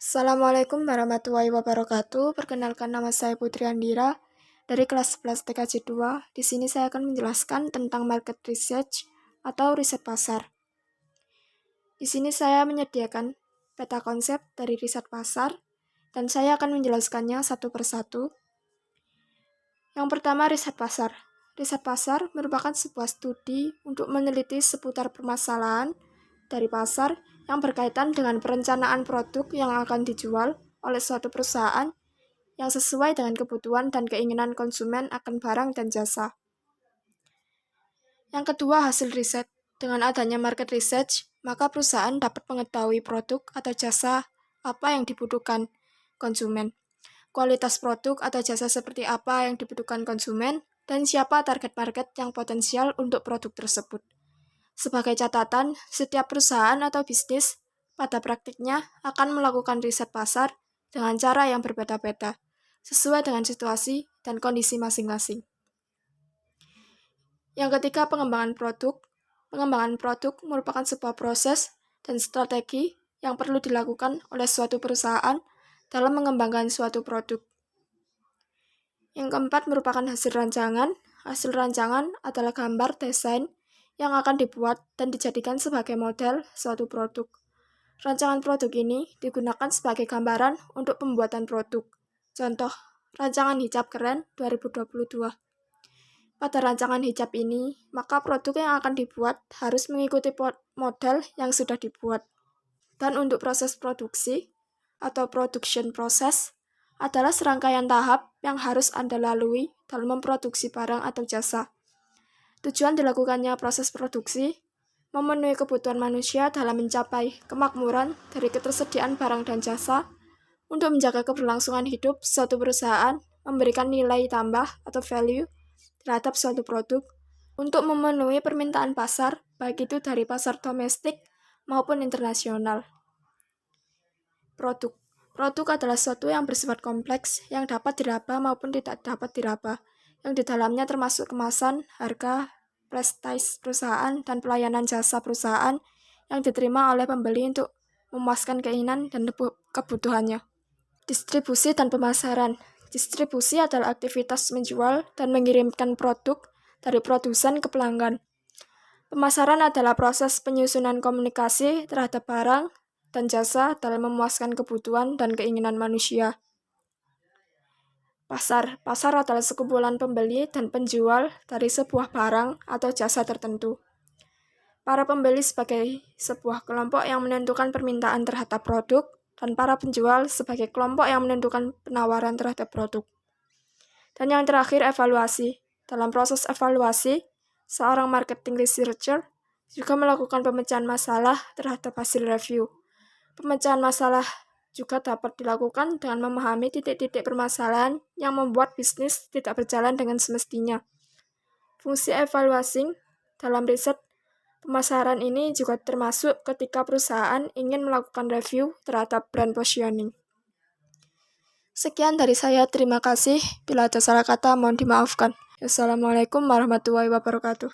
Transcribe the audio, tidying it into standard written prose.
Assalamualaikum warahmatullahi wabarakatuh. Perkenalkan, nama saya Putri Andira dari kelas 11 TKJ 2. Di sini saya akan menjelaskan tentang market research atau riset pasar. Di sini saya menyediakan peta konsep dari riset pasar dan saya akan menjelaskannya satu persatu. Yang pertama, riset pasar. Riset pasar merupakan sebuah studi untuk meneliti seputar permasalahan dari pasar yang berkaitan dengan perencanaan produk yang akan dijual oleh suatu perusahaan yang sesuai dengan kebutuhan dan keinginan konsumen akan barang dan jasa. Yang kedua, hasil riset. Dengan adanya market research, maka perusahaan dapat mengetahui produk atau jasa apa yang dibutuhkan konsumen, kualitas produk atau jasa seperti apa yang dibutuhkan konsumen, dan siapa target market yang potensial untuk produk tersebut. Sebagai catatan, setiap perusahaan atau bisnis pada praktiknya akan melakukan riset pasar dengan cara yang berbeda-beda, sesuai dengan situasi dan kondisi masing-masing. Yang ketiga, pengembangan produk. Pengembangan produk merupakan sebuah proses dan strategi yang perlu dilakukan oleh suatu perusahaan dalam mengembangkan suatu produk. Yang keempat merupakan hasil rancangan. Hasil rancangan adalah gambar desain yang akan dibuat dan dijadikan sebagai model suatu produk. Rancangan produk ini digunakan sebagai gambaran untuk pembuatan produk. Contoh, rancangan hijab keren 2022. Pada rancangan hijab ini, maka produk yang akan dibuat harus mengikuti model yang sudah dibuat. Dan untuk proses produksi atau production process adalah serangkaian tahap yang harus Anda lalui dalam memproduksi barang atau jasa. Tujuan dilakukannya proses produksi memenuhi kebutuhan manusia dalam mencapai kemakmuran dari ketersediaan barang dan jasa untuk menjaga keberlangsungan hidup suatu perusahaan, memberikan nilai tambah atau value terhadap suatu produk untuk memenuhi permintaan pasar, baik itu dari pasar domestik maupun internasional. Produk adalah sesuatu yang bersifat kompleks, yang dapat diraba maupun tidak dapat diraba, yang di dalamnya termasuk kemasan, harga, prestasi perusahaan, dan pelayanan jasa perusahaan yang diterima oleh pembeli untuk memuaskan keinginan dan kebutuhannya. Distribusi dan pemasaran. Distribusi adalah aktivitas menjual dan mengirimkan produk dari produsen ke pelanggan. Pemasaran adalah proses penyusunan komunikasi terhadap barang dan jasa dalam memuaskan kebutuhan dan keinginan manusia. Pasar adalah sekumpulan pembeli dan penjual dari sebuah barang atau jasa tertentu. Para pembeli sebagai sebuah kelompok yang menentukan permintaan terhadap produk, dan para penjual sebagai kelompok yang menentukan penawaran terhadap produk. Dan yang terakhir, evaluasi. Dalam proses evaluasi, seorang marketing researcher juga melakukan pemecahan masalah terhadap hasil review. Pemecahan masalah juga dapat dilakukan dengan memahami titik-titik permasalahan yang membuat bisnis tidak berjalan dengan semestinya. Fungsi evaluasi dalam riset pemasaran ini juga termasuk ketika perusahaan ingin melakukan review terhadap brand positioning. Sekian dari saya, terima kasih. Bila ada salah kata, mohon dimaafkan. Assalamualaikum warahmatullahi wabarakatuh.